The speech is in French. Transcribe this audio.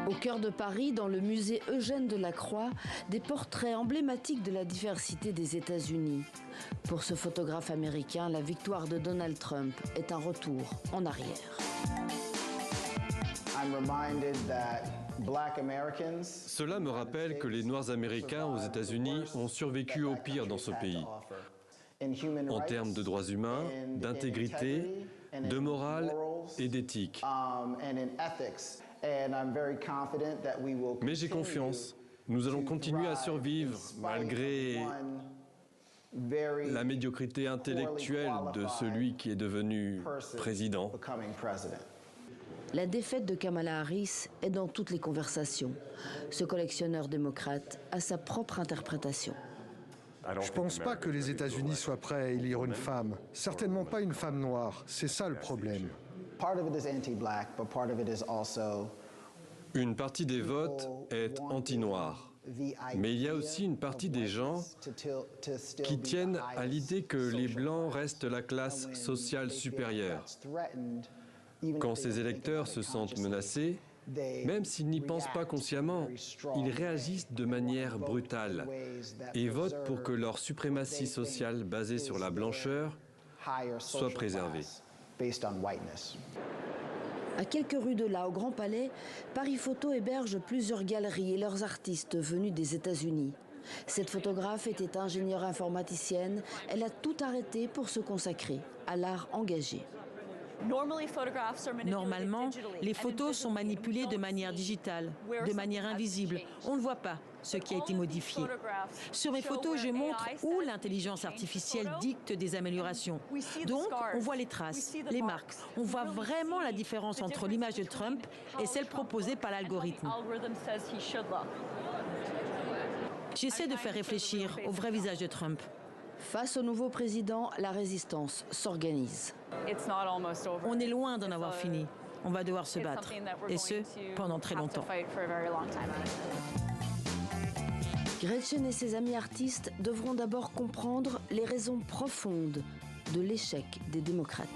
Au cœur de Paris, dans le musée Eugène Delacroix, des portraits emblématiques de la diversité des États-Unis. Pour ce photographe américain, la victoire de Donald Trump est un retour en arrière. Cela me rappelle que les Noirs américains aux États-Unis ont survécu au pire dans ce pays, en termes de droits humains, d'intégrité, de morale et d'éthique. Mais j'ai confiance. Nous allons continuer à survivre malgré la médiocrité intellectuelle de celui qui est devenu président. La défaite de Kamala Harris est dans toutes les conversations. Ce collectionneur démocrate a sa propre interprétation. Je ne pense pas que les États-Unis soient prêts à élire une femme. Certainement pas une femme noire. C'est ça le problème. Une partie des votes est anti-noire. Mais il y a aussi une partie des gens qui tiennent à l'idée que les Blancs restent la classe sociale supérieure. Quand ces électeurs se sentent menacés, même s'ils n'y pensent pas consciemment, ils réagissent de manière brutale et votent pour que leur suprématie sociale basée sur la blancheur soit préservée. À quelques rues de là, au Grand Palais, Paris Photo héberge plusieurs galeries et leurs artistes venus des États-Unis. Cette photographe était ingénieure informaticienne. Elle a tout arrêté pour se consacrer à l'art engagé. Normalement, les photos sont manipulées de manière digitale, de manière invisible. On ne voit pas ce qui a été modifié. Sur mes photos, je montre où l'intelligence artificielle dicte des améliorations. Donc, on voit les traces, les marques. On voit vraiment la différence entre l'image de Trump et celle proposée par l'algorithme. J'essaie de faire réfléchir au vrai visage de Trump. Face au nouveau président, la résistance s'organise. On est loin d'en avoir fini. On va devoir se battre, et ce, pendant très longtemps. Gretchen et ses amis artistes devront d'abord comprendre les raisons profondes de l'échec des démocrates.